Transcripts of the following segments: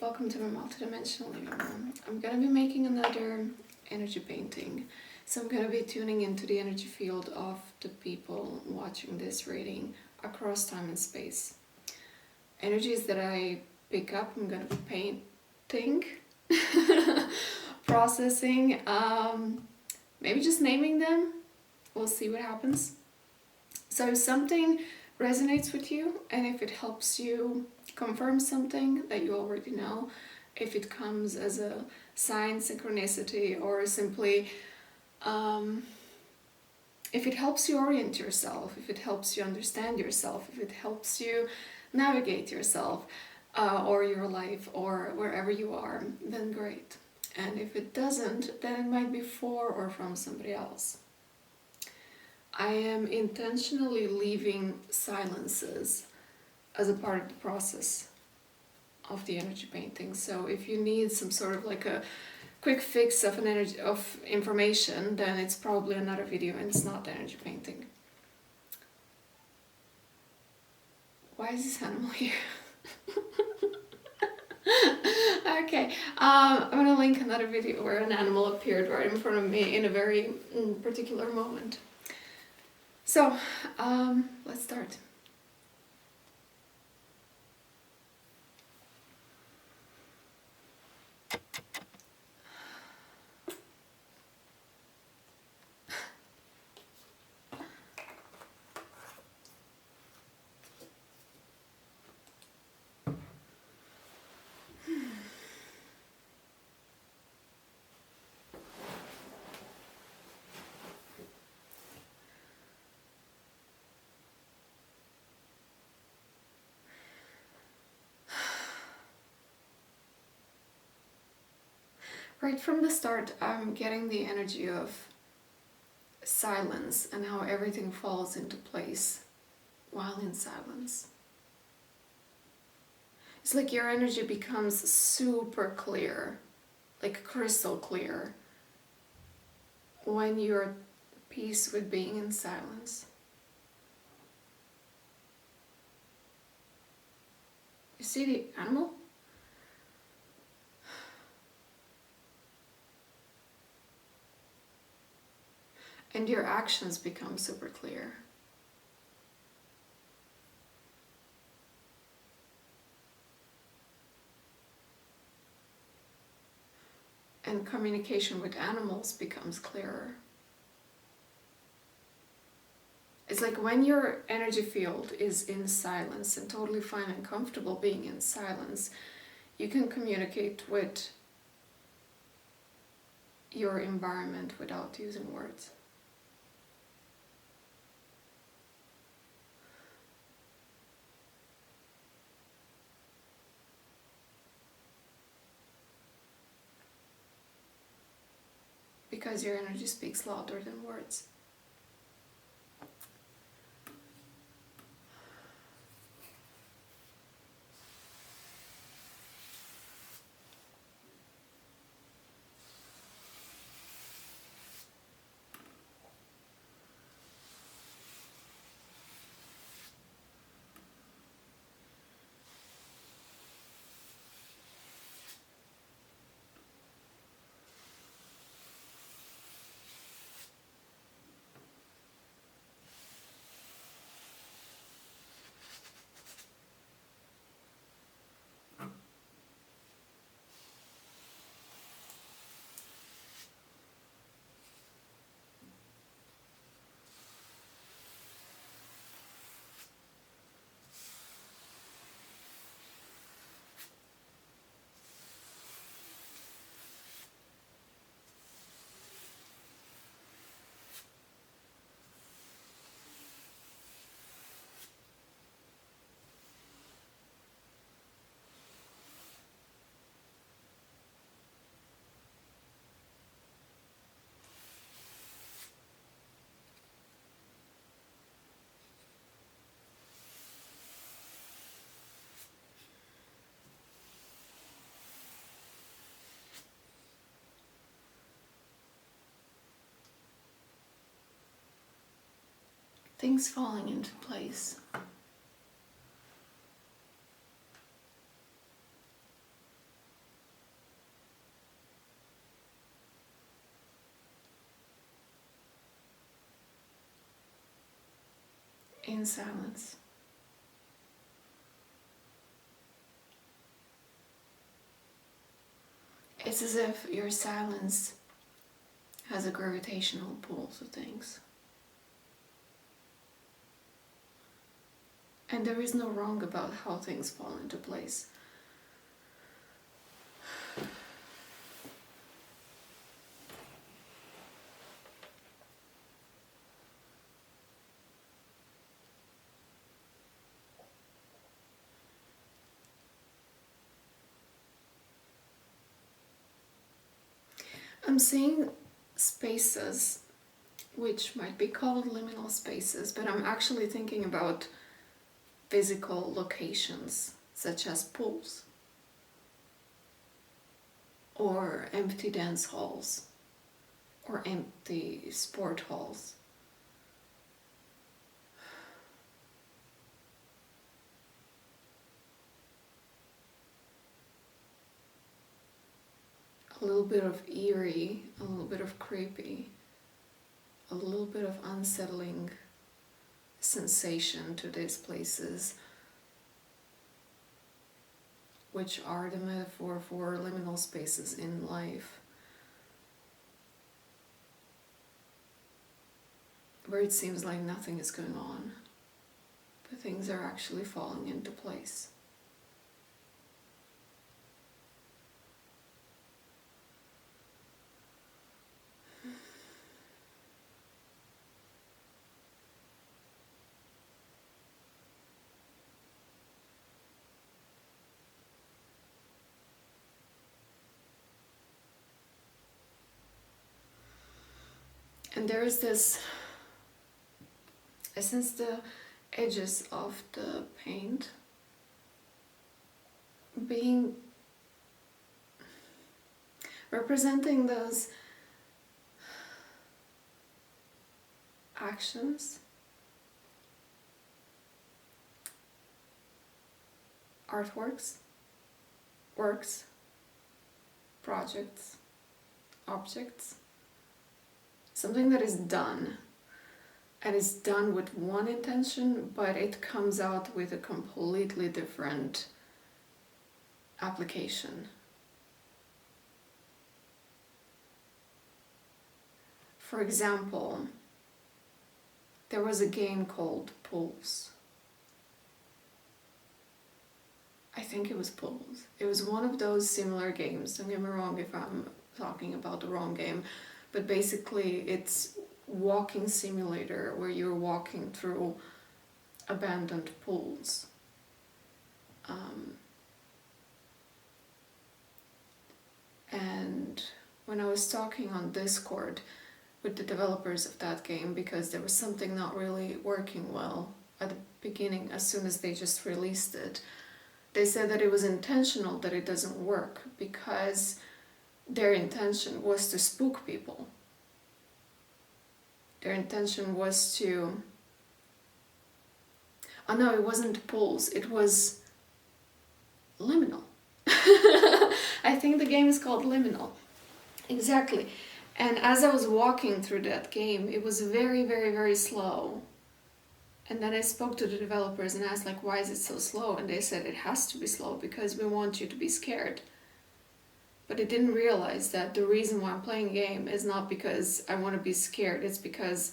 welcome to my multidimensional living room. I'm going to be making another energy painting. So I'm going to be tuning into the energy field of the people watching this reading across time and space. Energies that I pick up, I'm going to be painting, processing, maybe just naming them. We'll see what happens. So if something resonates with you, and if it helps you confirm something that you already know, if it comes as a sign, synchronicity, or simply if it helps you orient yourself, if it helps you understand yourself, if it helps you navigate yourself or your life or wherever you are, then great. And if it doesn't, then it might be for or from somebody else. I am intentionally leaving silences as a part of the process of the energy painting. So if you need some sort of like a quick fix of information, then it's probably another video and it's not the energy painting. Why is this animal here? Okay, I'm gonna link another video where an animal appeared right in front of me in a very particular moment. So, let's start. Right from the start, I'm getting the energy of silence and how everything falls into place while in silence. It's like your energy becomes super clear, like crystal clear, when you're at peace with being in silence. You see the animal? And your actions become super clear. And communication with animals becomes clearer. It's like when your energy field is in silence and totally fine and comfortable being in silence, you can communicate with your environment without using words. Because your energy speaks louder than words. Things falling into place. in silence. It's as if your silence has a gravitational pull to things. And there is no wrong about how things fall into place. I'm seeing spaces which might be called liminal spaces, but I'm actually thinking about physical locations such as pools or empty dance halls or empty sport halls. A little bit of eerie, a little bit of creepy, a little bit of unsettling sensation to these places, which are the metaphor for liminal spaces in life, where it seems like nothing is going on, but things are actually falling into place. And there is this, I sense the edges of the paint being representing those actions, artworks, works, projects, objects, something that is done, and it's done with one intention, but it comes out with a completely different application. For example, there was a game called Pulse. I think it was Pulse. It was one of those similar games. Don't get me wrong if I'm talking about the wrong game, but basically it's walking simulator where you're walking through abandoned pools. And when I was talking on Discord with the developers of that game, because there was something not really working well at the beginning, as soon as they just released it, they said that it was intentional that it doesn't work because their intention was to spook people. Their intention was to... Oh no, it wasn't pulse, it was liminal. I think the game is called Liminal. Exactly. And as I was walking through that game, it was very, very, very slow. And then I spoke to the developers and asked, like, why is it so slow? And they said it has to be slow because we want you to be scared. But I didn't realize that the reason why I'm playing a game is not because I want to be scared. It's because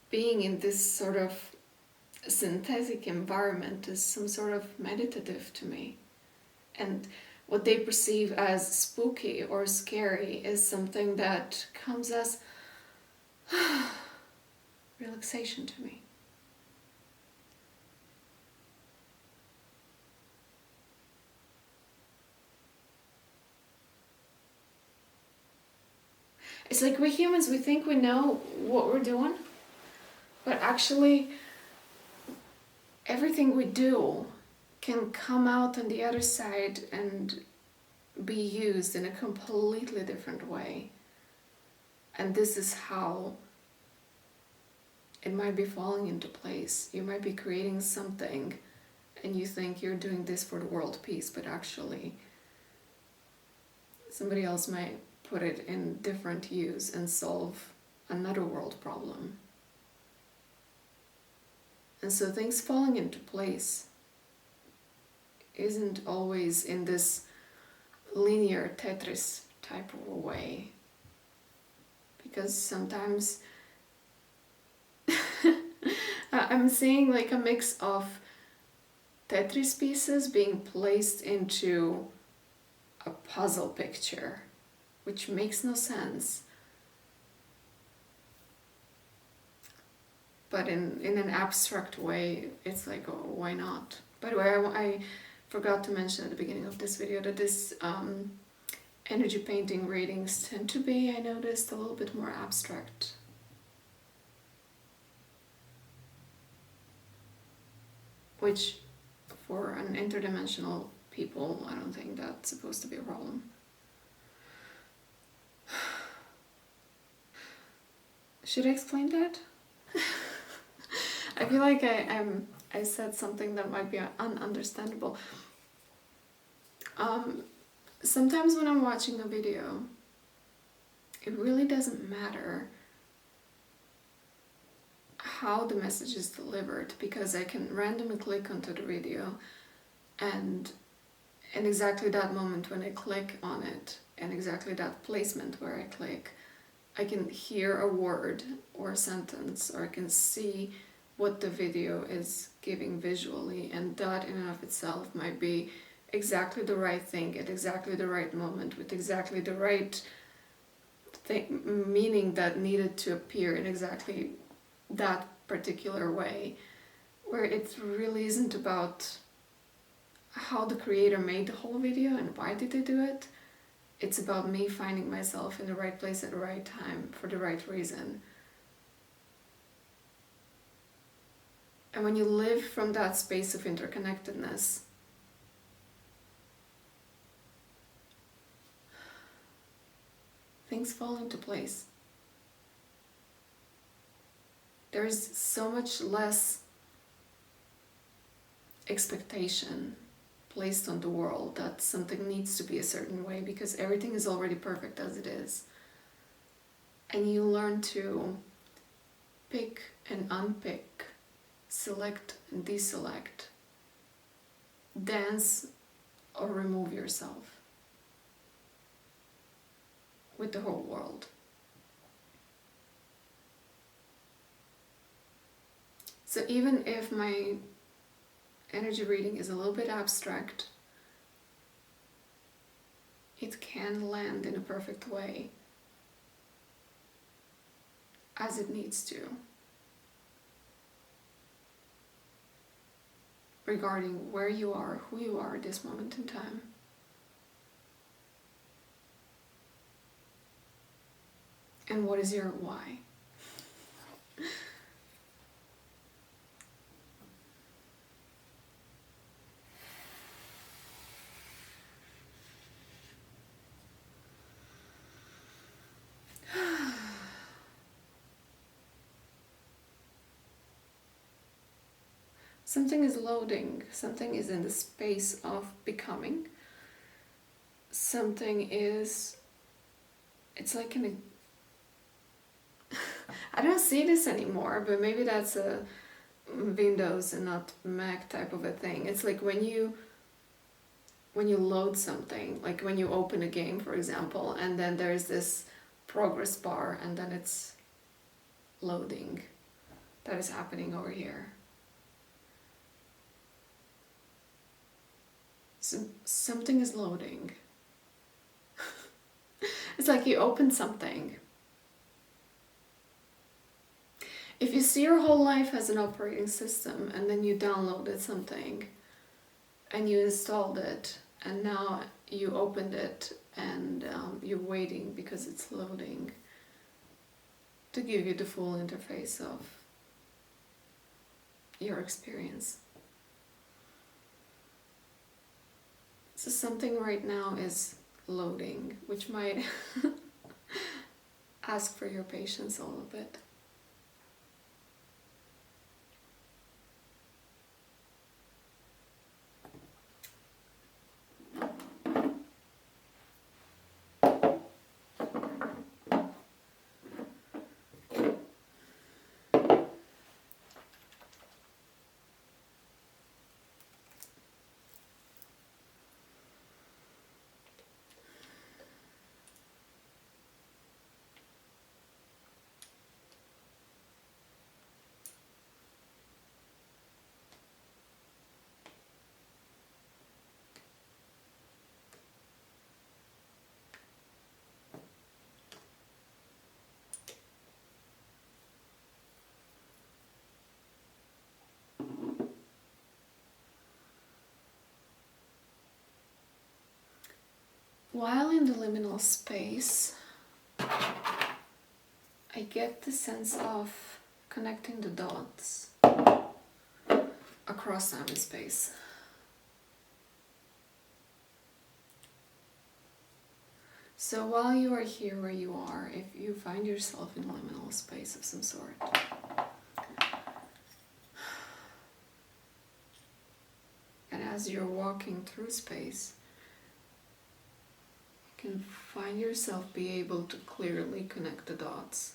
being in this sort of synthetic environment is some sort of meditative to me. And what they perceive as spooky or scary is something that comes as relaxation to me. It's like we humans, we think we know what we're doing, but actually everything we do can come out on the other side and be used in a completely different way. And this is how it might be falling into place. You might be creating something and you think you're doing this for the world peace, but actually somebody else might put it in different use and solve another world problem. And so things falling into place isn't always in this linear Tetris type of a way. Because sometimes I'm seeing like a mix of Tetris pieces being placed into a puzzle picture, which makes no sense. But in an abstract way, it's like, oh, why not? By the way, I forgot to mention at the beginning of this video that this energy painting readings tend to be, I noticed, a little bit more abstract. Which, for an interdimensional people, I don't think that's supposed to be a problem. Should I explain that? I feel like I said something that might be ununderstandable. Sometimes when I'm watching a video, it really doesn't matter how the message is delivered, because I can randomly click onto the video, and in exactly that moment when I click on it, and exactly that placement where I click, I can hear a word or a sentence, or I can see what the video is giving visually, and that in and of itself might be exactly the right thing at exactly the right moment with exactly the right meaning that needed to appear in exactly that particular way, where it really isn't about how the creator made the whole video and why did they do it. It's about me finding myself in the right place at the right time for the right reason. And when you live from that space of interconnectedness, things fall into place. There's so much less expectation placed on the world that something needs to be a certain way, because everything is already perfect as it is. And you learn to pick and unpick, select and deselect, dance or remove yourself with the whole world. So even if my energy reading is a little bit abstract, it can land in a perfect way as it needs to, regarding where you are, who you are at this moment in time. And what is your why? Something is loading, something is in the space of becoming, something is, it's like in a, I don't see this anymore, but maybe that's a Windows and not Mac type of a thing. It's like when you load something, like when you open a game, for example, and then there's this progress bar and then it's loading. That is happening over here. So something is loading. It's like you open something. If you see your whole life as an operating system and then you downloaded something and you installed it and now you opened it and you're waiting because it's loading to give you the full interface of your experience. So something right now is loading, which might ask for your patience a little bit. while in the liminal space, I get the sense of connecting the dots across time and space. So while you are here where you are, if you find yourself in a liminal space of some sort, and as you're walking through space, you can find yourself be able to clearly connect the dots.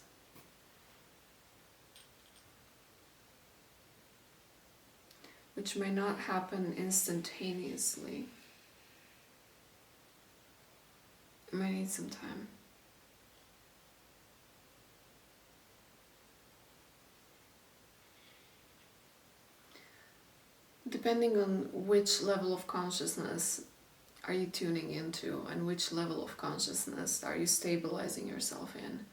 Which may not happen instantaneously. It might need some time. Depending on which level of consciousness are you tuning into and which level of consciousness are you stabilizing yourself in.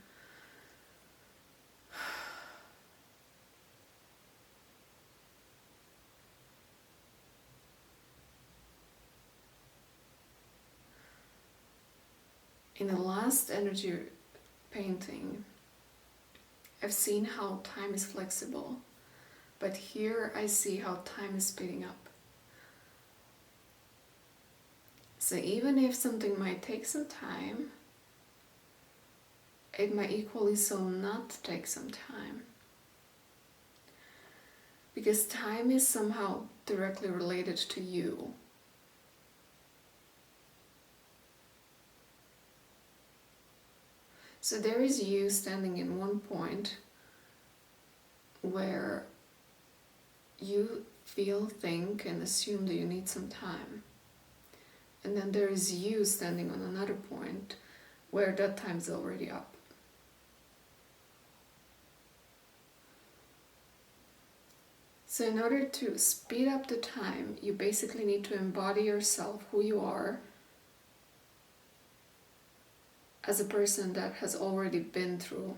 In the last energy painting, I've seen how time is flexible, but here I see how time is speeding up. So even if something might take some time, it might equally so not take some time. Because time is somehow directly related to you. So there is you standing in one point where you feel, think, and assume that you need some time. And then there is you standing on another point where that time's already up. So in order to speed up the time, you basically need to embody yourself, who you are, as a person that has already been through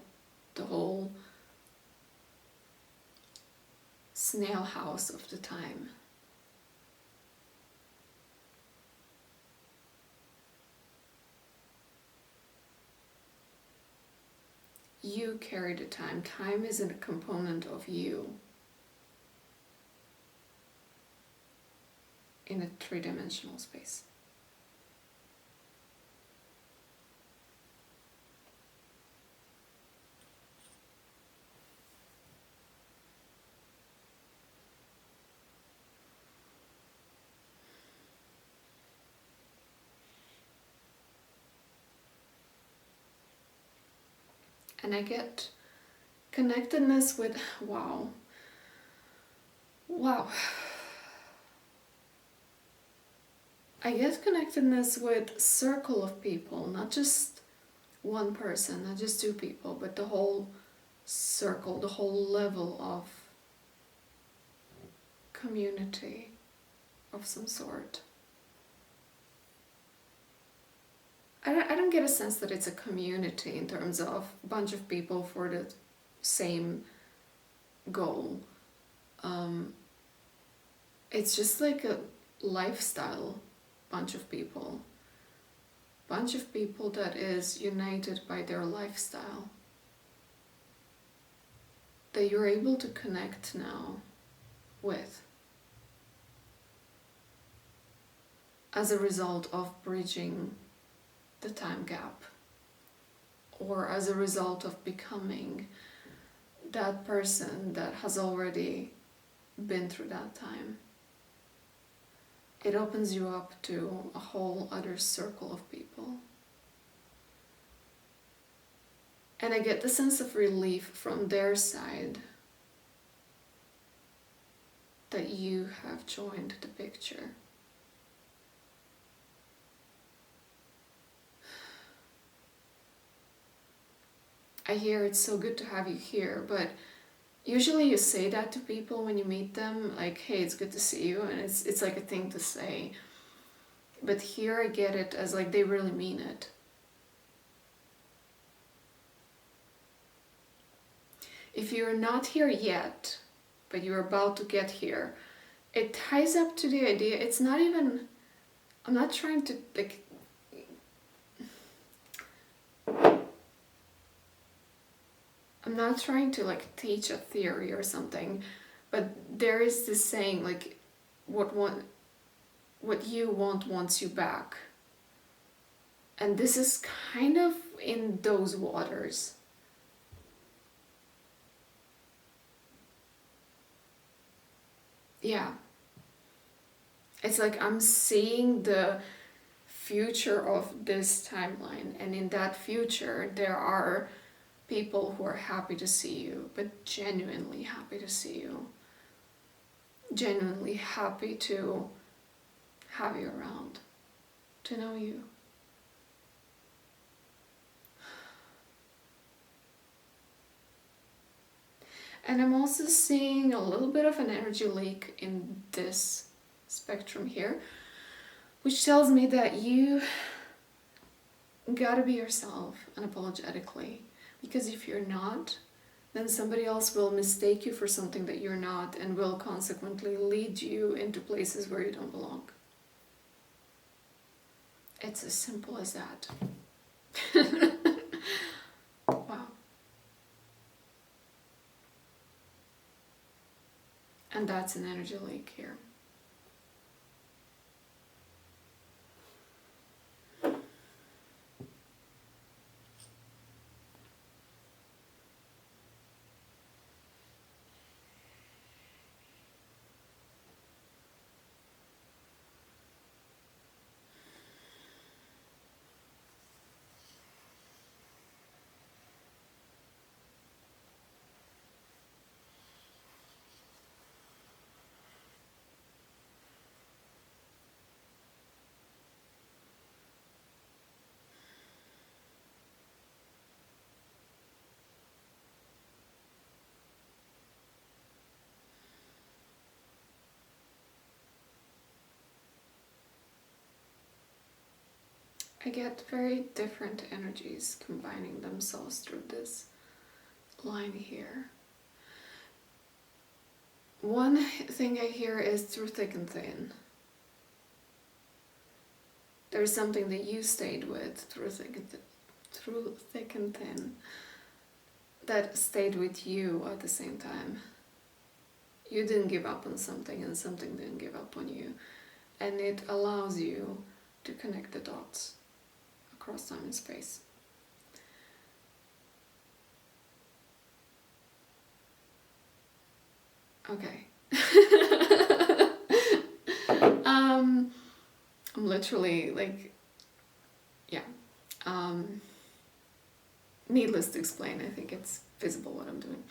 the whole snail house of the time. You carry the time. Time is a component of you in a three-dimensional space. And I get connectedness with, wow. I get connectedness with a circle of people, not just one person, not just two people, but the whole circle, the whole level of community of some sort. I don't get a sense that it's a community in terms of a bunch of people for the same goal. It's just like a lifestyle bunch of people that is united by their lifestyle, that you're able to connect now with as a result of bridging the time gap, or as a result of becoming that person that has already been through that time. It opens you up to a whole other circle of people. And I get the sense of relief from their side that you have joined the picture. I hear it's so good to have you here, but usually you say that to people when you meet them, like, hey, it's good to see you, and it's like a thing to say. But here I get it as like they really mean it. If you're not here yet, but you're about to get here, it ties up to the idea, it's not even, I'm not trying to like I'm not trying to like teach a theory or something, but there is this saying like, what you want wants you back. And this is kind of in those waters. Yeah. It's like I'm seeing the future of this timeline, and in that future there are people who are happy to see you, but genuinely happy to see you. Genuinely happy to have you around, to know you. And I'm also seeing a little bit of an energy leak in this spectrum here, which tells me that you gotta be yourself unapologetically. Because if you're not, then somebody else will mistake you for something that you're not and will consequently lead you into places where you don't belong. It's as simple as that. Wow. And that's an energy leak here. I get very different energies combining themselves through this line here. One thing I hear is through thick and thin. There's something that you stayed with through thick and thin that stayed with you at the same time. You didn't give up on something and something didn't give up on you. And it allows you to connect the dots across time and space. Okay. I'm literally like, yeah. Needless to explain, I think it's visible what I'm doing.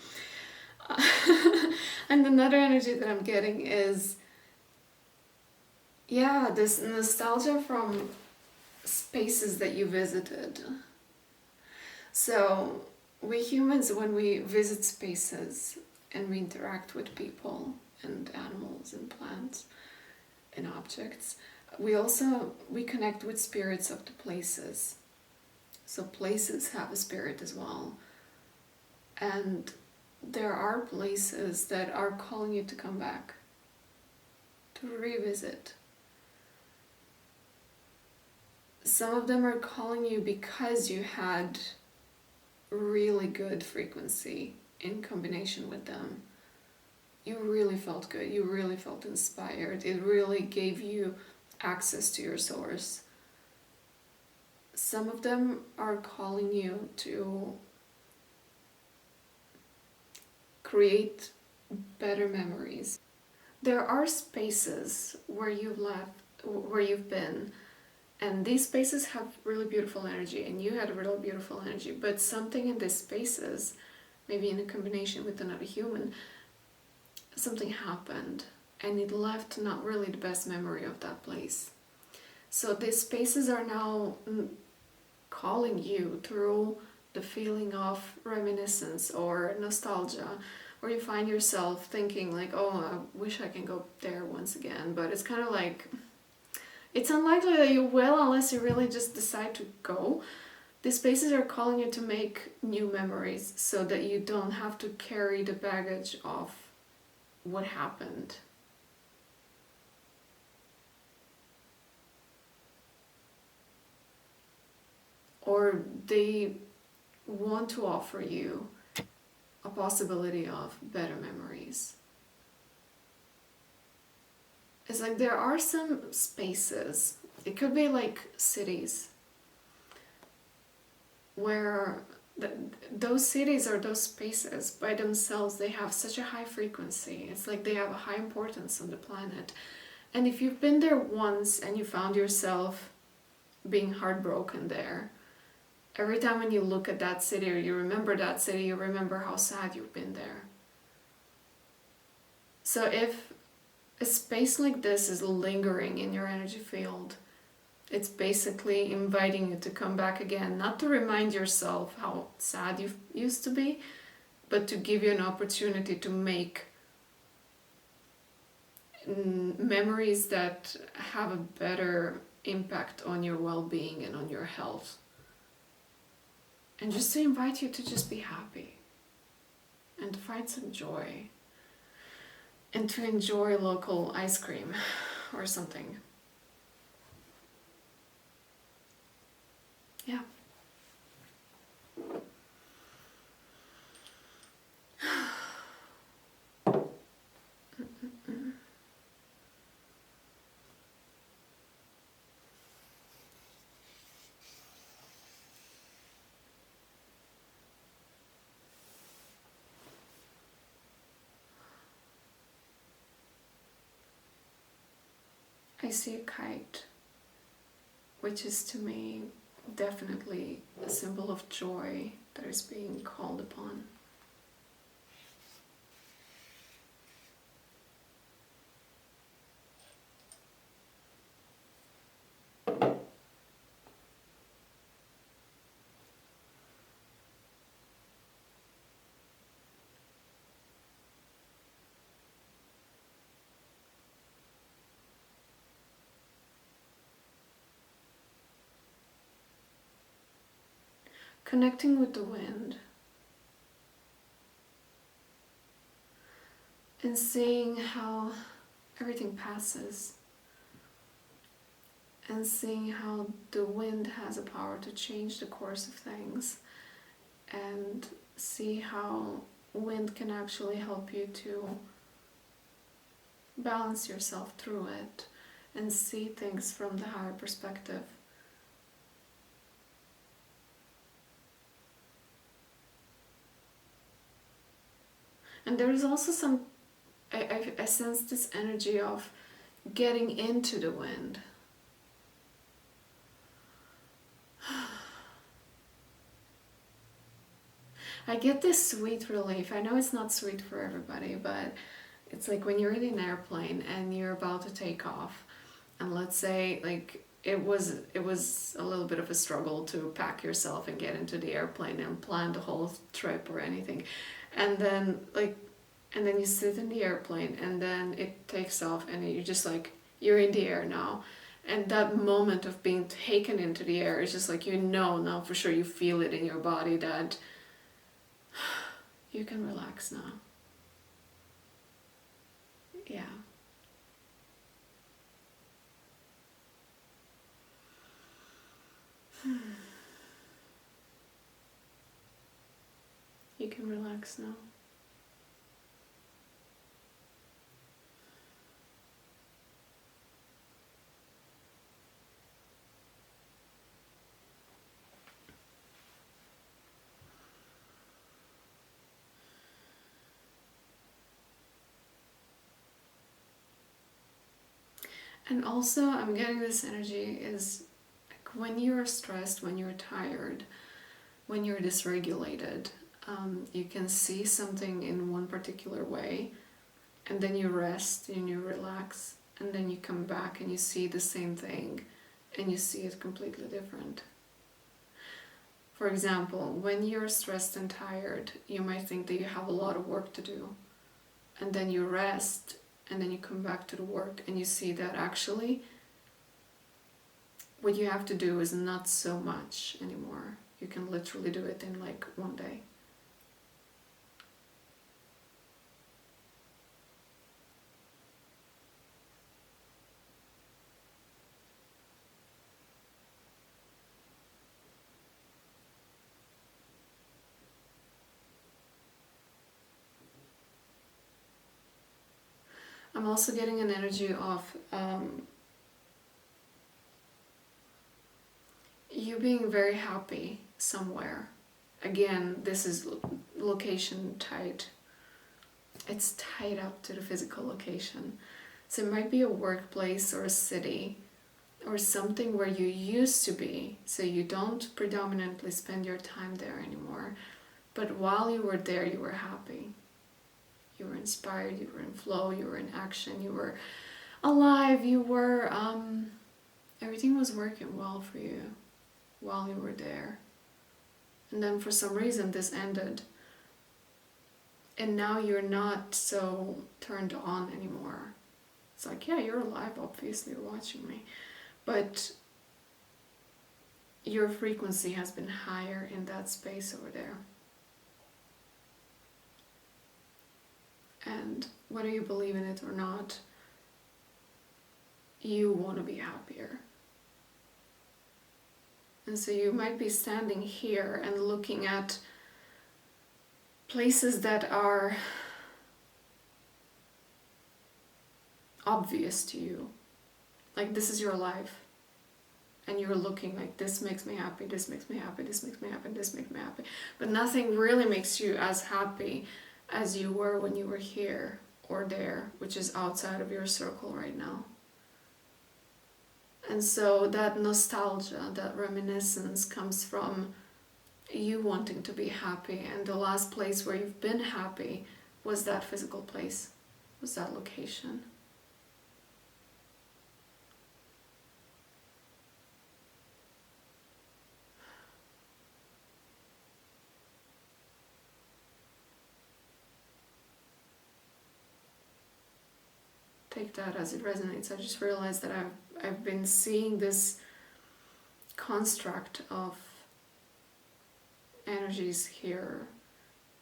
And another energy that I'm getting is, yeah, this nostalgia from spaces that you visited. So we humans, when we visit spaces and we interact with people and animals and plants and objects, we connect with spirits of the places. So places have a spirit as well. And there are places that are calling you to come back, to revisit. Some of them are calling you because you had really good frequency in combination with them. You really felt good, you really felt inspired, it really gave you access to your source. Some of them are calling you to create better memories. There are spaces where you've been, and these spaces have really beautiful energy, and you had a really beautiful energy, but something in these spaces, maybe in a combination with another human, something happened, and it left not really the best memory of that place. So these spaces are now calling you through the feeling of reminiscence or nostalgia, where you find yourself thinking like, oh, I wish I can go there once again, but it's kind of like, it's unlikely that you will unless you really just decide to go. These spaces are calling you to make new memories so that you don't have to carry the baggage of what happened. Or they want to offer you a possibility of better memories. It's like there are some spaces, it could be like cities, where those cities or those spaces by themselves, they have such a high frequency. It's like they have a high importance on the planet. And if you've been there once and you found yourself being heartbroken there, every time when you look at that city or you remember that city, you remember how sad you've been there. So if a space like this is lingering in your energy field, it's basically inviting you to come back again, not to remind yourself how sad you used to be, but to give you an opportunity to make memories that have a better impact on your well-being and on your health. And just to invite you to just be happy and to find some joy and to enjoy local ice cream or something. Yeah. I see a kite, which is to me definitely a symbol of joy that is being called upon. Connecting with the wind and seeing how everything passes, and seeing how the wind has a power to change the course of things, and see how wind can actually help you to balance yourself through it and see things from the higher perspective. And there is also some, I sense this energy of getting into the wind. I get this sweet relief. I know it's not sweet for everybody, but it's like when you're in an airplane and you're about to take off, and let's say like it was a little bit of a struggle to pack yourself and get into the airplane and plan the whole trip or anything. And then you sit in the airplane and then it takes off and you're just like, you're in the air now. And that moment of being taken into the air is just like, now for sure you feel it in your body that you can relax now. Yeah. You can relax now. And also, I'm getting this energy is like when you're stressed, when you're tired, when you're dysregulated, you can see something in one particular way, and then you rest and you relax, and then you come back and you see the same thing, and you see it completely different. For example, when you're stressed and tired, you might think that you have a lot of work to do, and then you rest, and then you come back to the work and you see that actually what you have to do is not so much anymore. You can literally do it in like one day. I'm also getting an energy of you being very happy somewhere. Again, this is location tied. It's tied up to the physical location. So it might be a workplace or a city or something where you used to be, so you don't predominantly spend your time there anymore. But while you were there, you were happy. You were inspired, you were in flow, you were in action, you were alive, you were, everything was working well for you while you were there. And then for some reason this ended. And now you're not so turned on anymore. It's like, yeah, you're alive, obviously, you're watching me. But your frequency has been higher in that space over there. And whether you believe in it or not, you want to be happier. And so you might be standing here and looking at places that are obvious to you. Like, this is your life. And you're looking like, this makes me happy, this makes me happy, this makes me happy, this makes me happy. But nothing really makes you as happy as you were when you were here or there, which is outside of your circle right now. And so that nostalgia, that reminiscence comes from you wanting to be happy, and the last place where you've been happy was that physical place, was that location. Take that as it resonates. I just realized that I've been seeing this construct of energies here,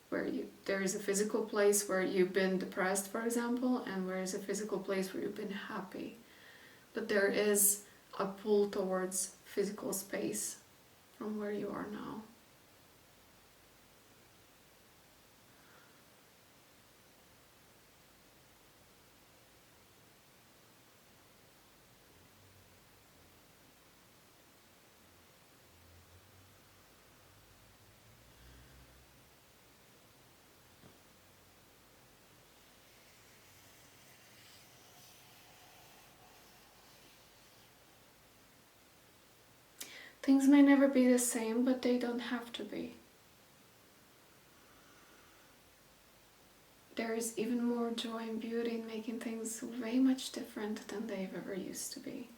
where there is a physical place where you've been depressed, for example, and where is a physical place where you've been happy. But there is a pull towards physical space from where you are now. Things may never be the same, but they don't have to be. There is even more joy and beauty in making things way much different than they've ever used to be.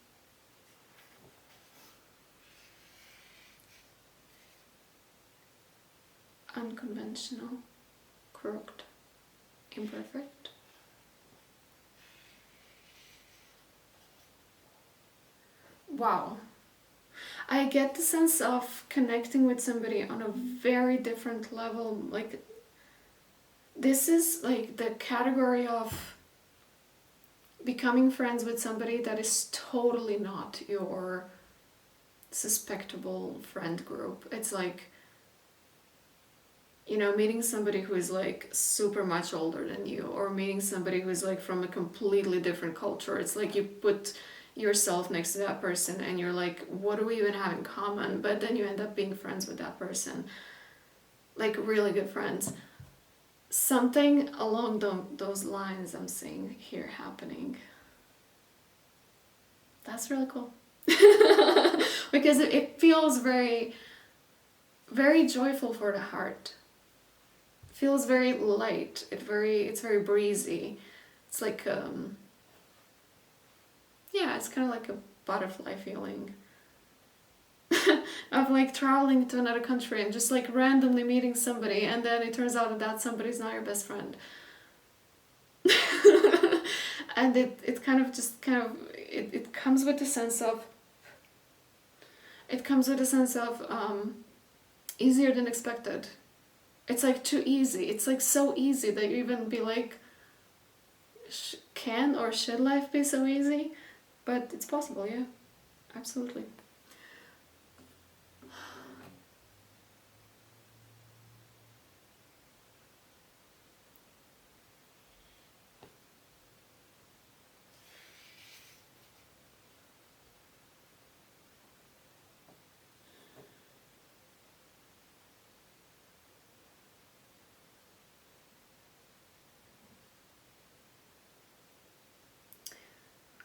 Unconventional, crooked, imperfect. Wow. I get the sense of connecting with somebody on a very different level. Like, this is like the category of becoming friends with somebody that is totally not your suspectable friend group. It's like, you know, meeting somebody who is like super much older than you, or meeting somebody who is like from a completely different culture. It's like you put yourself next to that person and you're like, what do we even have in common? But then you end up being friends with that person, like really good friends. Something along those lines I'm seeing here happening. That's really cool. Because it feels very, very joyful for the heart. It feels very light. It's very breezy. It's like yeah, it's kind of like a butterfly feeling of like traveling to another country and just like randomly meeting somebody, and then it turns out that somebody's not your best friend. And it kind of just it comes with a sense of easier than expected. It's like too easy. It's like so easy that you even be like, can or should life be so easy? But it's possible, yeah, absolutely.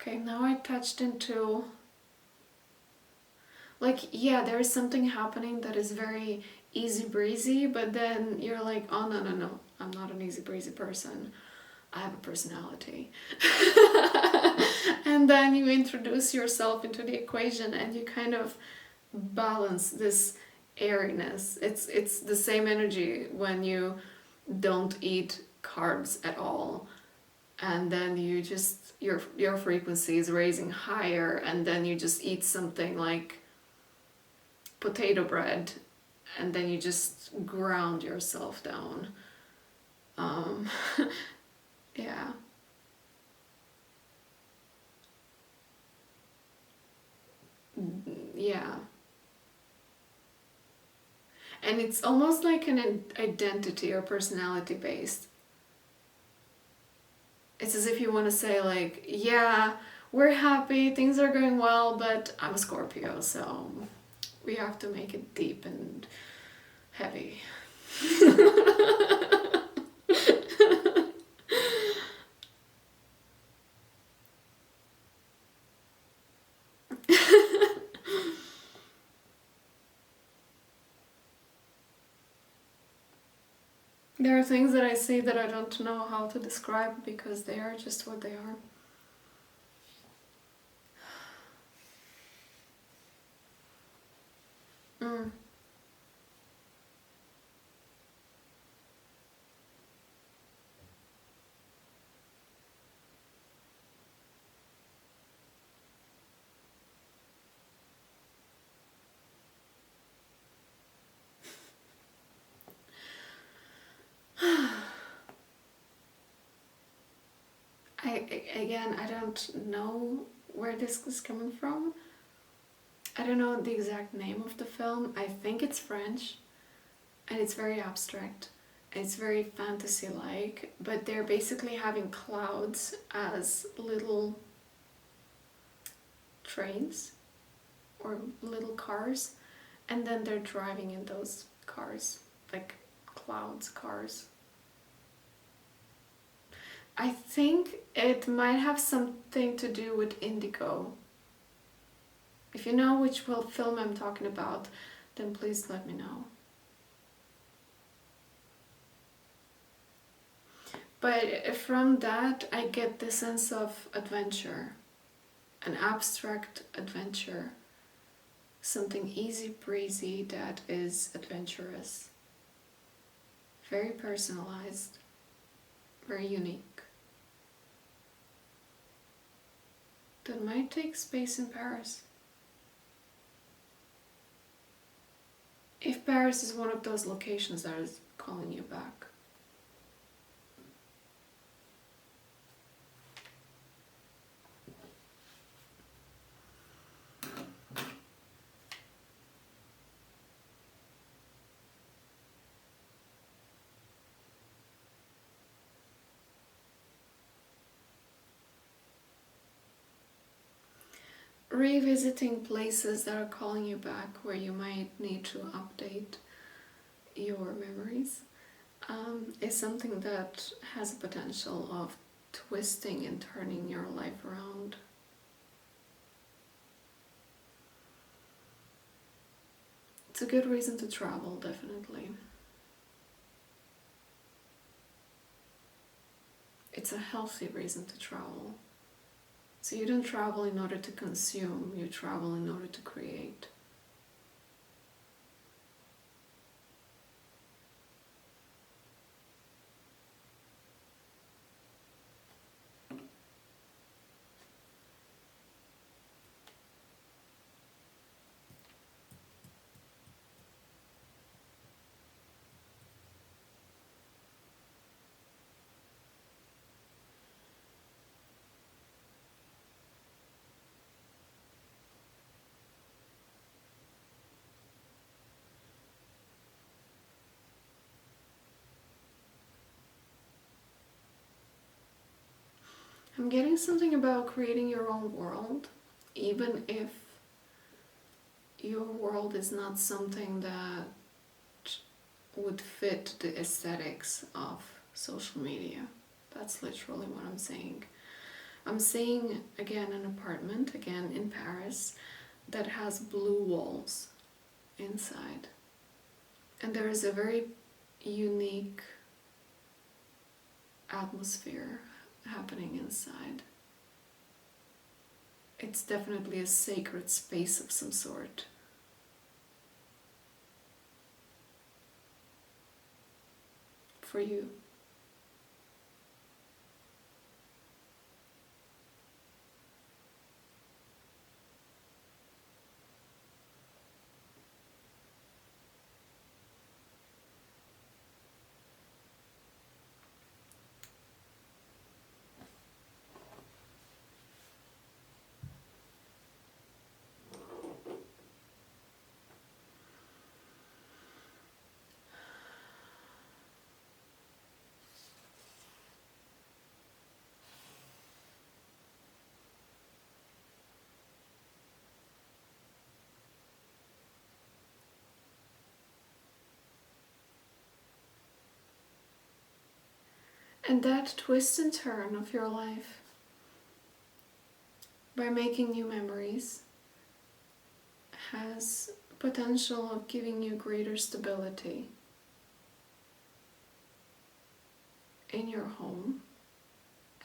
Okay, now I touched into, like, yeah, there is something happening that is very easy breezy, but then you're like, oh no, no, no, I'm not an easy breezy person. I have a personality. And then you introduce yourself into the equation and you kind of balance this airiness. It's the same energy when you don't eat carbs at all, and then you just, your frequency is raising higher, and then you just eat something like potato bread, and then you just ground yourself down. Yeah. Yeah. And it's almost like an identity or personality based. It's as if you want to say like, yeah, we're happy, things are going well, but I'm a Scorpio, so we have to make it deep and heavy. There are things that I see that I don't know how to describe because they are just what they are. Mm. Again, I don't know where this is coming from. I don't know the exact name of the film. I think it's French, and it's very abstract. It's very fantasy-like, but they're basically having clouds as little trains or little cars, and then they're driving in those cars, like cars. I think it might have something to do with indigo. If you know which film I'm talking about, then please let me know. But from that, I get the sense of adventure, an abstract adventure, something easy breezy that is adventurous, very personalized, very unique. That might take space in Paris. If Paris is one of those locations that is calling you back. Revisiting places that are calling you back, where you might need to update your memories, is something that has a potential of twisting and turning your life around. It's a good reason to travel, definitely. It's a healthy reason to travel. So you don't travel in order to consume, you travel in order to create. I'm getting something about creating your own world, even if your world is not something that would fit the aesthetics of social media. That's literally what I'm saying. I'm seeing again an apartment, again in Paris, that has blue walls inside. And there is a very unique atmosphere happening inside. It's definitely a sacred space of some sort. For you. And that twist and turn of your life, by making new memories, has potential of giving you greater stability in your home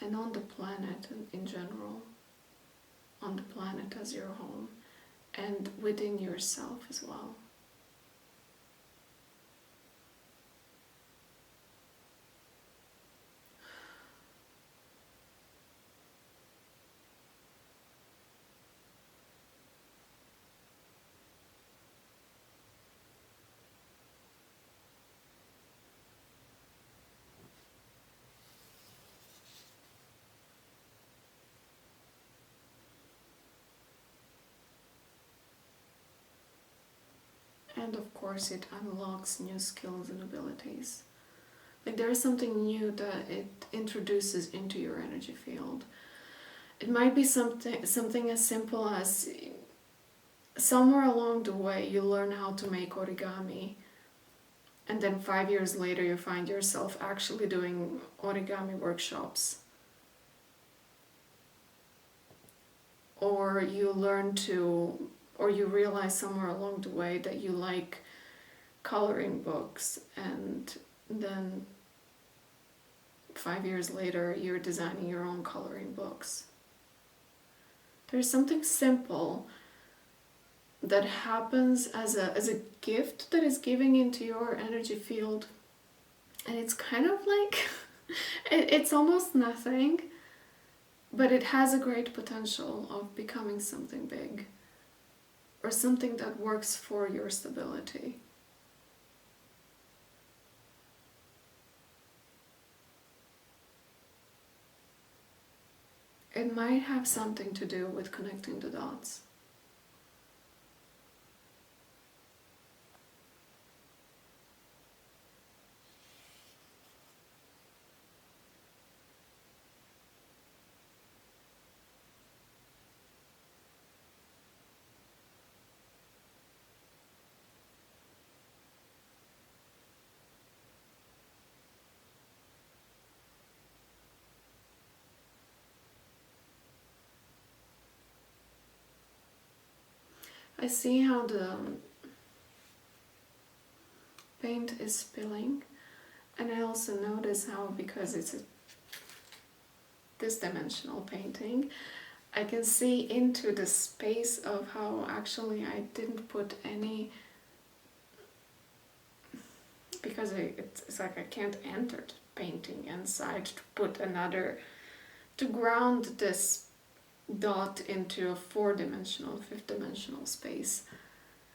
and on the planet in general, on the planet as your home, and within yourself as well. And of course it unlocks new skills and abilities. Like there is something new that it introduces into your energy field. It might be something as simple as somewhere along the way you learn how to make origami, and then 5 years later you find yourself actually doing origami workshops. Or you learn to, or you realize somewhere along the way that you like coloring books, and then 5 years later you're designing your own coloring books. There's something simple that happens as a gift that is giving into your energy field, and it's kind of like it's almost nothing, but it has a great potential of becoming something big, or something that works for your stability. It might have something to do with connecting the dots. I see how the paint is spilling, and I also notice how, because it's this dimensional painting, I can see into the space of how actually I didn't put any, because it's like I can't enter the painting inside to put another, to ground this dot into a 4-dimensional, 5th-dimensional space.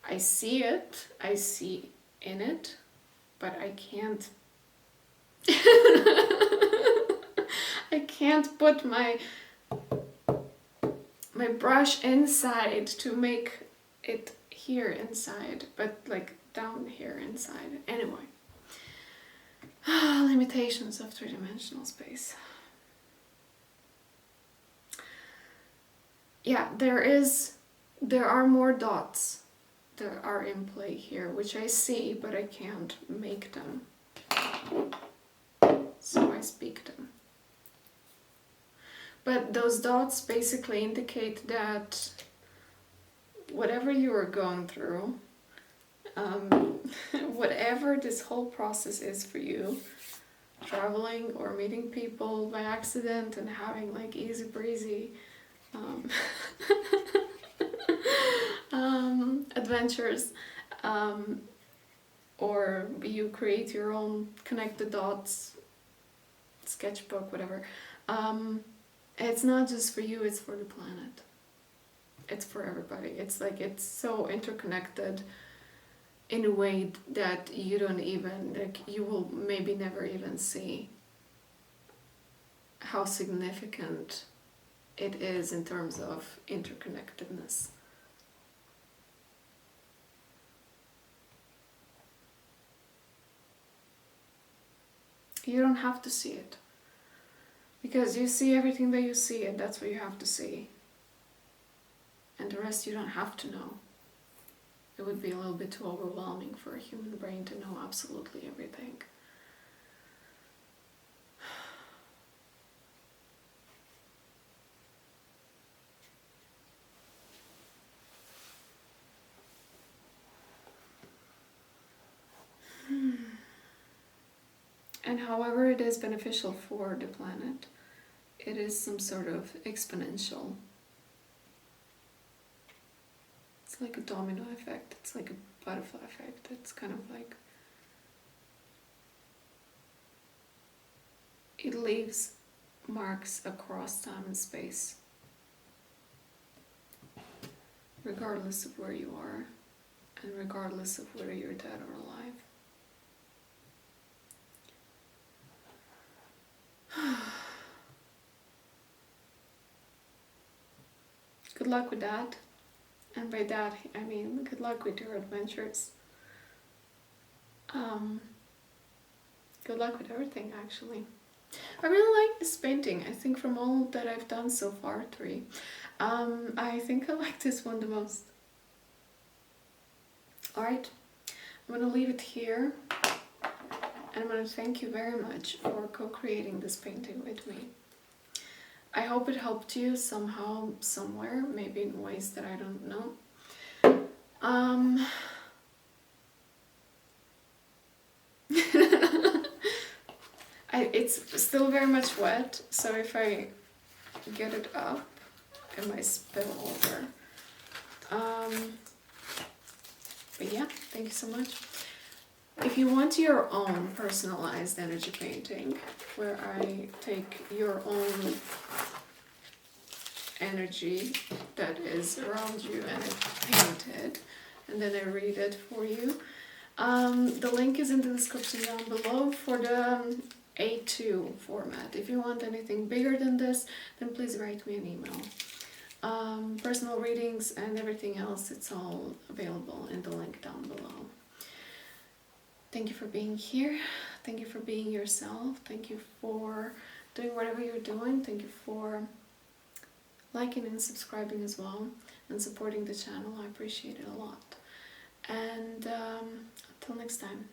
I see it, I see in it, but I can't I can't put my brush inside to make it here inside, but like down here inside. Anyway, limitations of 3-dimensional space. Yeah, there are more dots that are in play here, which I see, but I can't make them. So I speak them. But those dots basically indicate that whatever you are going through, whatever this whole process is for you, traveling or meeting people by accident and having like easy breezy adventures, or you create your own connected dots sketchbook, whatever, it's not just for you, it's for the planet, it's for everybody. It's like it's so interconnected in a way that you don't even, like, you will maybe never even see how significant it is in terms of interconnectedness. You don't have to see it, because you see everything that you see, and that's what you have to see, and the rest you don't have to know. It would be a little bit too overwhelming for a human brain to know absolutely everything. And however it is beneficial for the planet, it is some sort of exponential. It's like a domino effect, it's like a butterfly effect. It's kind of like, it leaves marks across time and space, regardless of where you are, and regardless of whether you're dead or alive. Good luck with that. And by that, I mean, good luck with your adventures. Good luck with everything, actually. I really like this painting. I think from all that I've done so far, 3, I think I like this one the most. Alright, I'm going to leave it here. And I'm going to thank you very much for co-creating this painting with me. I hope it helped you somehow, somewhere, maybe in ways that I don't know. It's still very much wet, so if I get it up, it might spill over. But yeah, thank you so much. If you want your own personalized energy painting, where I take your own energy that is around you and I paint it, and then I read it for you, the link is in the description down below for the A2 format. If you want anything bigger than this, then please write me an email. Personal readings and everything else, it's all available in the link down below. Thank you for being here. Thank you for being yourself. Thank you for doing whatever you're doing. Thank you for liking and subscribing as well, and supporting the channel. I appreciate it a lot. And until next time.